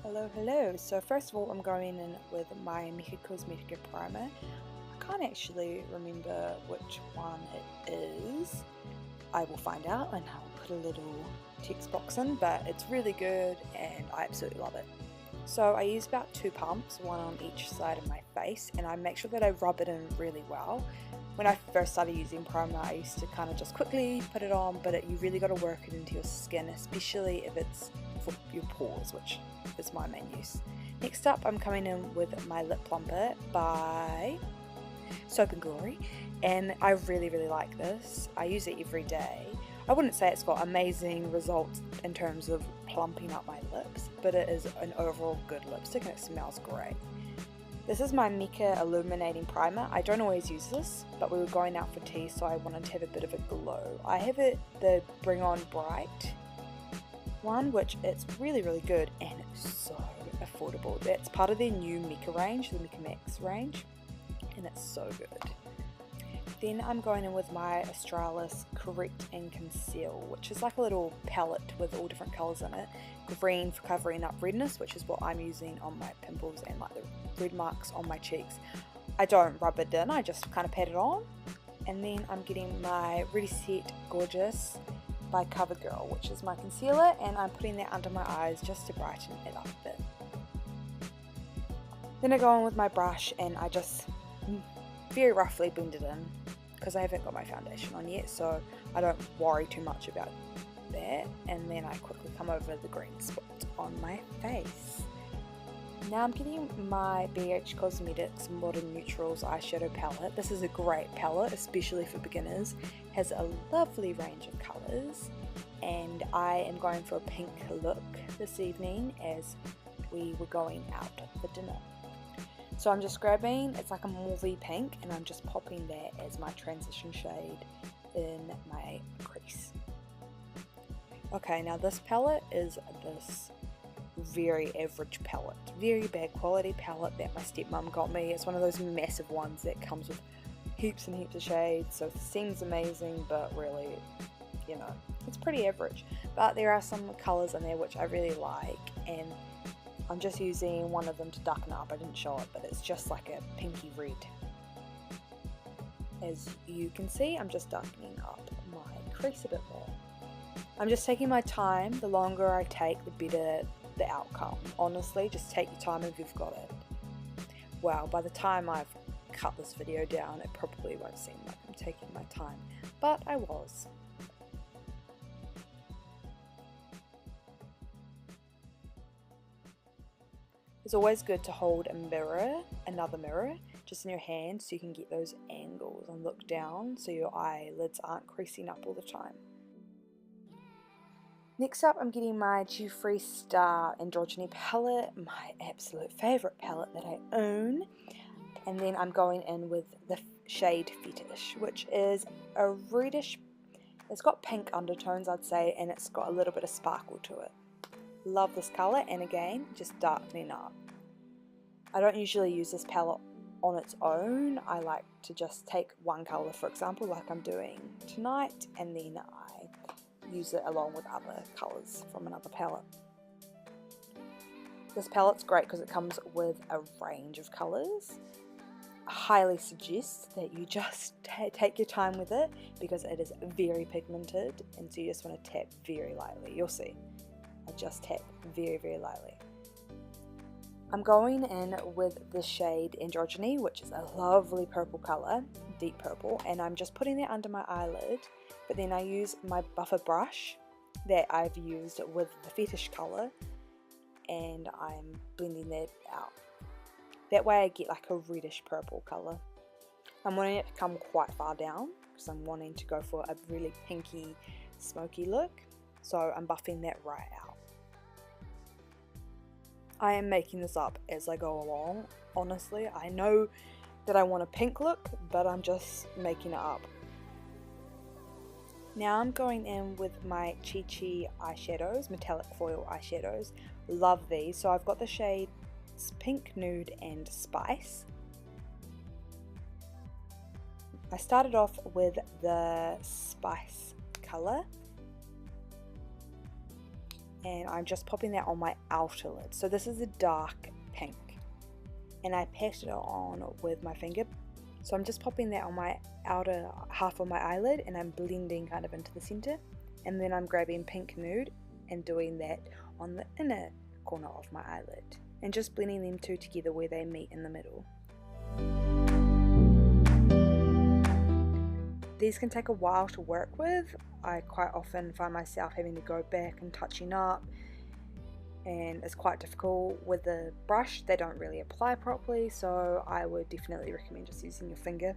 Hello. So first of all, I'm going in with my Smoky Cosmetica primer. I can't actually remember which one it is. I will find out and I'll put a little text box in, but it's really good and I absolutely love it. So I use about 2 pumps, one on each side of my face, and I make sure that I rub it in really well. When I first started using primer, I used to kind of just quickly put it on, but you really got to work it into your skin, especially if it's for your pores, which is my main use. Next up, I'm coming in with my lip plumper by Soap & Glory, and I really like this. I use it every day. I wouldn't say it's got amazing results in terms of plumping up my lips, but it is an overall good lipstick and it smells great. This is my Mica Illuminating Primer. I don't always use this, but we were going out for tea, so I wanted to have a bit of a glow. I have the Bring On Bright one, which it's really good and so affordable. That's part of their new Mica range, the Mica Max range, and it's so good. Then I'm going in with my Australis Correct and Conceal, which is like a little palette with all different colours in it. Green for covering up redness, which is what I'm using on my pimples and like the red marks on my cheeks. I don't rub it in, I just kind of pat it on. And then I'm getting my Ready Set Gorgeous by CoverGirl, which is my concealer, and I'm putting that under my eyes just to brighten it up a bit. Then I go in with my brush and I just very roughly blend it in, because I haven't got my foundation on yet, so I don't worry too much about that. And then I quickly come over the green spot on my face. Now I'm getting my BH Cosmetics Modern Neutrals eyeshadow palette. This is a great palette, especially for beginners. It has a lovely range of colours, and I am going for a pink look this evening as we were going out for dinner. So I'm just grabbing, it's like a mauvey pink, and I'm just popping that as my transition shade in my crease. Okay, now this palette is this very average palette, very bad quality palette that my stepmom got me. It's one of those massive ones that comes with heaps and heaps of shades, so it seems amazing, but really, you know, it's pretty average. But there are some colours in there which I really like, and I'm just using one of them to darken up. I didn't show it, but it's just like a pinky red. As you can see, I'm just darkening up my crease a bit more. I'm just taking my time. The longer I take, the better the outcome. Honestly, just take your time if you've got it. Wow, by the time I've cut this video down, it probably won't seem like I'm taking my time, but I was. It's always good to hold another mirror, just in your hand, so you can get those angles and look down so your eyelids aren't creasing up all the time. Next up, I'm getting my Jeffree Star Androgyny palette, my absolute favourite palette that I own. And then I'm going in with the shade Fetish, which is a reddish, it's got pink undertones I'd say, and it's got a little bit of sparkle to it. Love this colour, and again, just darkening up. I don't usually use this palette on its own. I like to just take one colour, for example, like I'm doing tonight, and then I use it along with other colours from another palette. This palette's great because it comes with a range of colours. I highly suggest that you just take your time with it, because it is very pigmented, and so you just want to tap very lightly. You'll see. I just tap very lightly. I'm going in with the shade Androgyny, which is a lovely purple colour, deep purple, and I'm just putting that under my eyelid, but then I use my buffer brush that I've used with the Fetish colour, and I'm blending that out. That way I get like a reddish purple colour. I'm wanting it to come quite far down, because I'm wanting to go for a really pinky, smoky look, so I'm buffing that right out. I am making this up as I go along, honestly. I know that I want a pink look, but I'm just making it up. Now I'm going in with my Chi Chi eyeshadows, metallic foil eyeshadows. Love these. So I've got the shades Pink, Nude and Spice. I started off with the Spice colour, and I'm just popping that on my outer lid. So this is a dark pink, and I pat it on with my finger. So I'm just popping that on my outer half of my eyelid, and I'm blending kind of into the center, and then I'm grabbing pink nude and doing that on the inner corner of my eyelid, and just blending them two together where they meet in the middle. These can take a while to work with. I quite often find myself having to go back and touching up, and it's quite difficult with the brush. They don't really apply properly, so I would definitely recommend just using your finger.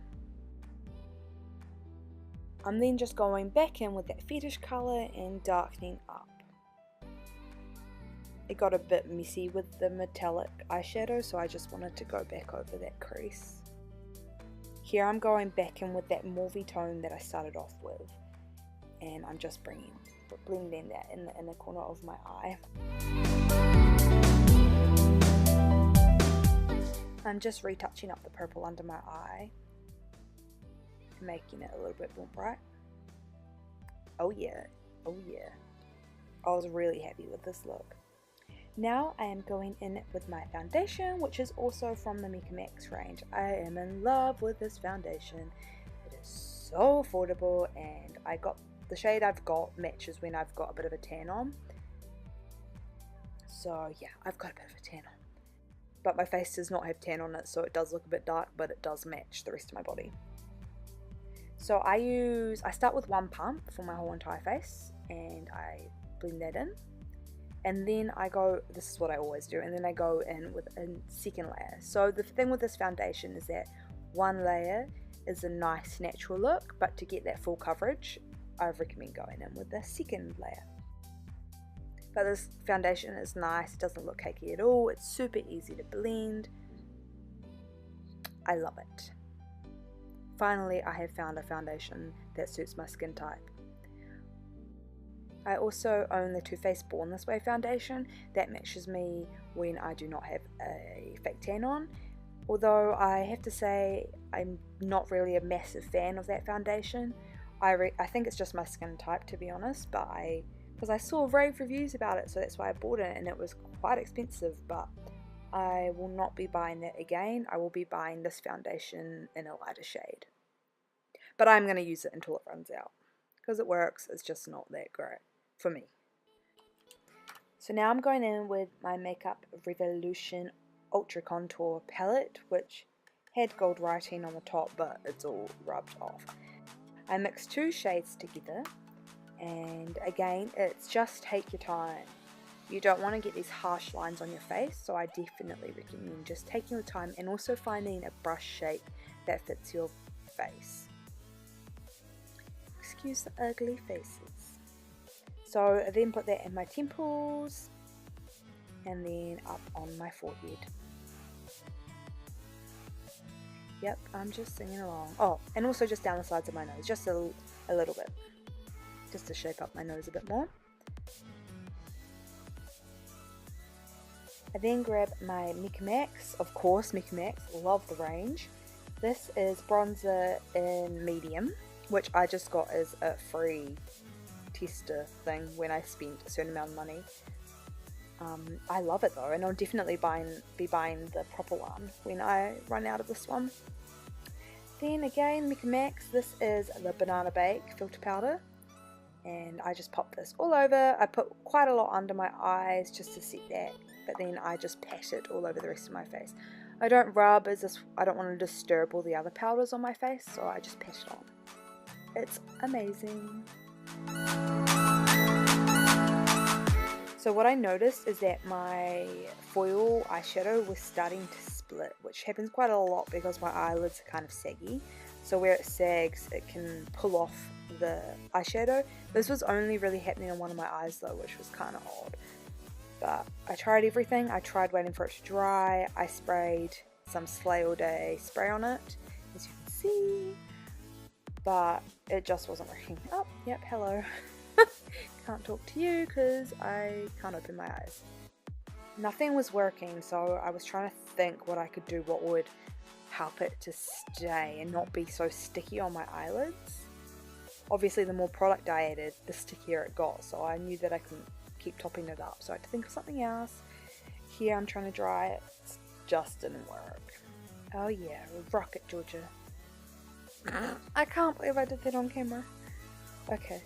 I'm then just going back in with that fetish colour and darkening up. It got a bit messy with the metallic eyeshadow, so I just wanted to go back over that crease. Here I'm going back in with that mauvey tone that I started off with, and I'm just blending that in the inner corner of my eye. I'm just retouching up the purple under my eye, making it a little bit more bright. Oh yeah, oh yeah. I was really happy with this look. Now I am going in with my foundation, which is also from the Mika Max range. I am in love with this foundation. It is so affordable, and I got the shade I've got matches when I've got a bit of a tan on. So yeah, I've got a bit of a tan on. But my face does not have tan on it, so it does look a bit dark, but it does match the rest of my body. So I start with one pump for my whole entire face, and I blend that in. And then this is what I always do, and then I go in with a second layer. So the thing with this foundation is that one layer is a nice natural look, but to get that full coverage, I recommend going in with the second layer. But this foundation is nice, it doesn't look cakey at all, it's super easy to blend. I love it. Finally, I have found a foundation that suits my skin type. I also own the Too Faced Born This Way foundation that matches me when I do not have a fake tan on. Although I have to say I'm not really a massive fan of that foundation. I think it's just my skin type, to be honest, but because I saw rave reviews about it, so that's why I bought it, and it was quite expensive, but I will not be buying that again. I will be buying this foundation in a lighter shade. But I'm going to use it until it runs out, because it works, it's just not that great for me. So now I'm going in with my Makeup Revolution Ultra Contour palette, which had gold writing on the top, but it's all rubbed off. I mixed two shades together, and again, it's just take your time. You don't want to get these harsh lines on your face, so I definitely recommend just taking your time and also finding a brush shape that fits your face. Excuse the ugly faces. So I then put that in my temples and then up on my forehead. Yep, I'm just singing along. Oh, and also just down the sides of my nose, just a little bit, just to shape up my nose a bit more. I then grab my Mika Max, of course, Mika Max, love the range. This is bronzer in medium, which I just got as a free tester thing when I spent a certain amount of money. I love it though, and I'll definitely be buying the proper one when I run out of this one. Then again, Mika Max, this is the Banana Bake filter powder, and I just pop this all over. I put quite a lot under my eyes just to set that, but then I just pat it all over the rest of my face. I don't rub, I don't want to disturb all the other powders on my face, so I just pat it on. It's amazing. So what I noticed is that my foil eyeshadow was starting to split, which happens quite a lot because my eyelids are kind of saggy. So where it sags, it can pull off the eyeshadow. This was only really happening on one of my eyes though, which was kind of odd. But I tried everything. I tried waiting for it to dry. I sprayed some Slay All Day spray on it, as you can see. But it just wasn't working. Oh, yep, hello. Can't talk to you because I can't open my eyes. Nothing was working, so I was trying to think what I could do, what would help it to stay and not be so sticky on my eyelids. Obviously, the more product I added, the stickier it got, so I knew that I couldn't keep topping it up, so I had to think of something else. Here I'm trying to dry it, it just didn't work. Oh yeah, rocket Georgia. I can't believe I did that on camera. Okay.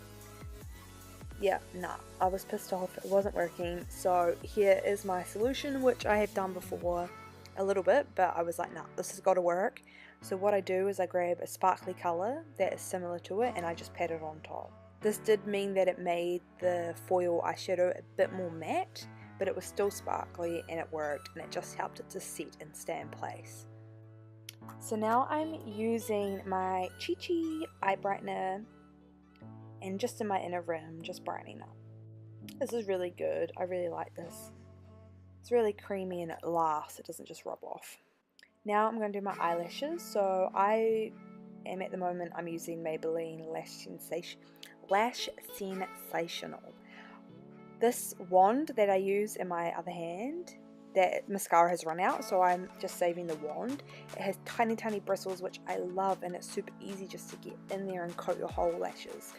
Yeah, nah, I was pissed off, it wasn't working, so here is my solution, which I have done before a little bit, but I was like, nah, this has got to work. So what I do is I grab a sparkly colour that is similar to it, and I just pat it on top. This did mean that it made the foil eyeshadow a bit more matte, but it was still sparkly and it worked, and it just helped it to set and stay in place. So now I'm using my Chi Chi eye brightener and just in my inner rim, just brightening up. This is really good, I really like this. It's really creamy and it lasts, it doesn't just rub off. Now I'm going to do my eyelashes, so I am at the moment, I'm using Maybelline Lash Sensational. This wand that I use in my other hand, that mascara has run out, so I'm just saving the wand. It has tiny bristles, which I love, and it's super easy just to get in there and coat your whole lashes.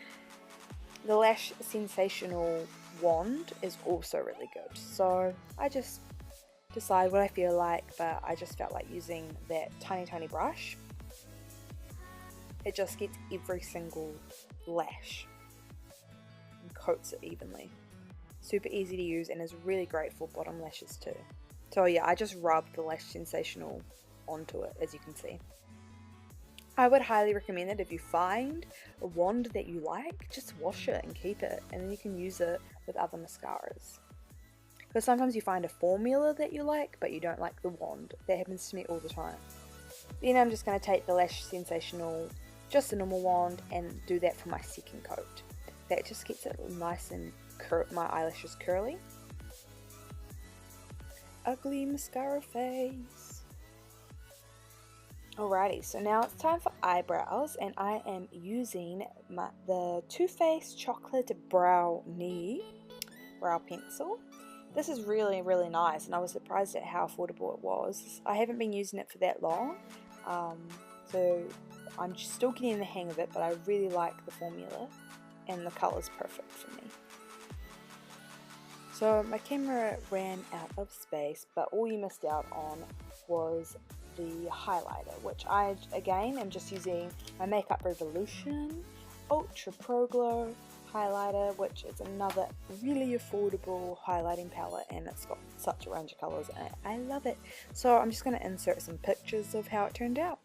The Lash Sensational wand is also really good, so I just decide what I feel like, but I just felt like using that tiny brush. It just gets every single lash and coats it evenly. Super easy to use and is really great for bottom lashes too. So yeah, I just rubbed the Lash Sensational onto it, as you can see. I would highly recommend it if you find a wand that you like, just wash it and keep it, and then you can use it with other mascaras. Because sometimes you find a formula that you like, but you don't like the wand. That happens to me all the time. Then I'm just going to take the Lash Sensational, just a normal wand, and do that for my second coat. That just gets it nice and my eyelashes curly. Ugly mascara face. Alrighty, so now it's time for eyebrows, and I am using the Too Faced Chocolate Brownie brow pencil. This is really nice, and I was surprised at how affordable it was. I haven't been using it for that long, so I'm still getting the hang of it, but I really like the formula, and the colour's perfect for me. So my camera ran out of space, but all you missed out on was the highlighter, which I, again, am just using my Makeup Revolution Ultra Pro Glow highlighter, which is another really affordable highlighting palette, and it's got such a range of colours in it. I love it. So I'm just going to insert some pictures of how it turned out.